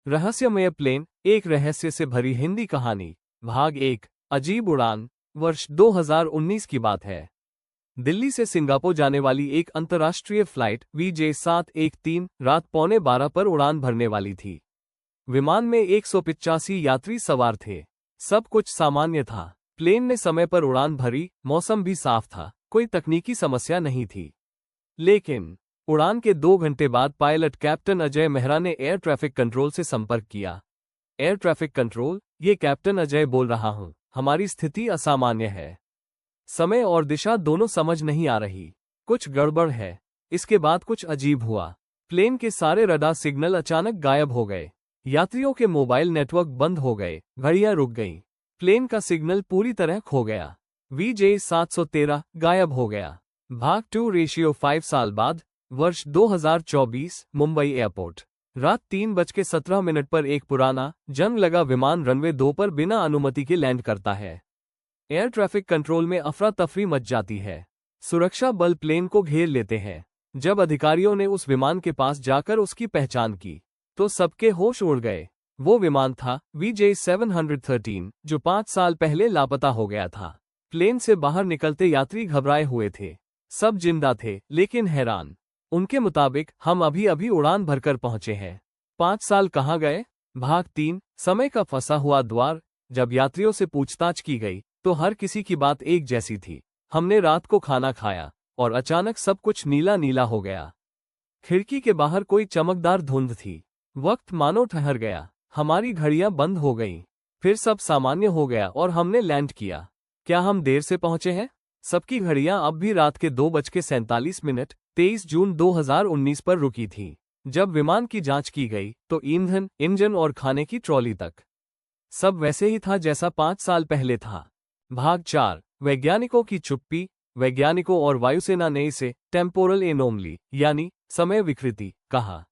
रहस्यमय प्लेन, एक रहस्य से भरी हिंदी कहानी। भाग 1। अजीब उड़ान। वर्ष 2019 की बात है। दिल्ली से सिंगापुर जाने वाली एक अंतर्राष्ट्रीय फ्लाइट VJ713 रात 11:15 पर उड़ान भरने वाली थी। विमान में 185 यात्री सवार थे। सब कुछ सामान्य था। प्लेन ने समय पर उड़ान भरी, मौसम भी साफ था, कोई तकनीकी समस्या नहीं थी। लेकिन उड़ान के 2 घंटे बाद पायलट कैप्टन अजय मेहरा ने एयर ट्रैफिक कंट्रोल से संपर्क किया। एयर ट्रैफिक कंट्रोल, ये कैप्टन अजय बोल रहा हूं, हमारी स्थिति असामान्य है। समय और दिशा दोनों समझ नहीं आ रही। कुछ गड़बड़ है। इसके बाद कुछ अजीब हुआ। प्लेन के सारे रडार सिग्नल अचानक गायब हो गए। यात्रियों के मोबाइल नेटवर्क बंद हो गए, घड़ियां रुक गईं। प्लेन का सिग्नल पूरी तरह खो गया। VJ713 गायब हो गया। भाग 2 5 साल बाद, वर्ष 2024, मुंबई एयरपोर्ट। रात 3:17 पर एक पुराना, जंग लगा विमान रनवे 2 पर बिना अनुमति के लैंड करता है। एयर ट्रैफिक कंट्रोल में अफरा तफरी मच जाती है। सुरक्षा बल प्लेन को घेर लेते हैं। जब अधिकारियों ने उस विमान के पास जाकर उसकी पहचान की, तो सबके होश उड़ गए। वो विमान था VJ713, जो 5 साल पहले लापता हो गया था। प्लेन से बाहर निकलते यात्री घबराए हुए थे। सब जिंदा थे, लेकिन हैरान। उनके मुताबिक, हम अभी अभी उड़ान भरकर पहुंचे हैं। 5 साल कहाँ गए? भाग 3। समय का फंसा हुआ द्वार। जब यात्रियों से पूछताछ की गई, तो हर किसी की बात एक जैसी थी। हमने रात को खाना खाया, और अचानक सब कुछ नीला नीला हो गया। खिड़की के बाहर कोई चमकदार धुंध थी। वक्त मानो ठहर गया। हमारी घड़ियां बंद हो गईं। फिर सब सामान्य हो गया और हमने लैंड किया। क्या हम देर से पहुंचे हैं? सबकी घड़ियां अब भी रात के 2:47, 23 जून 2019 पर रुकी थी। जब विमान की जांच की गई, तो ईंधन, इंजन और खाने की ट्रॉली तक सब वैसे ही था जैसा 5 साल पहले था। भाग 4। वैज्ञानिकों की चुप्पी। वैज्ञानिकों और वायुसेना ने इसे टेम्पोरल एनोमली, यानी समय विकृति, कहा।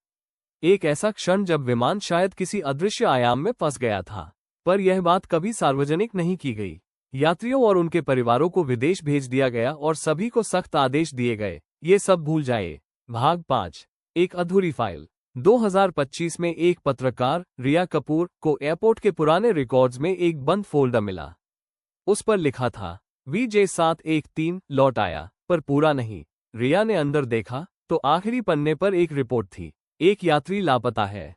एक ऐसा क्षण जब विमान शायद किसी अदृश्य आयाम में फंस गया था। पर यह बात कभी सार्वजनिक नहीं की गई। यात्रियों और उनके परिवारों को विदेश भेज दिया गया और सभी को सख्त आदेश दिए गए, ये सब भूल जाए। भाग 5। एक अधूरी फाइल। 2025 में एक पत्रकार, रिया कपूर, को एयरपोर्ट के पुराने रिकॉर्ड्स में एक बंद फोल्डर मिला। उस पर लिखा था, VJ713 लौट आया, पर पूरा नहीं। रिया ने अंदर देखा, तो आखिरी पन्ने पर एक रिपोर्ट थी। एक यात्री लापता है।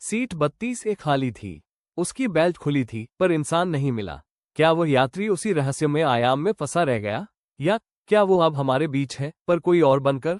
सीट 32 एक खाली थी। उसकी बेल्ट खुली थी, पर इंसान नहीं मिला। क्या वह यात्री उसी रहस्यमय आयाम में फंसा रह गया? या क्या वो अब हमारे बीच है, पर कोई और बनकर?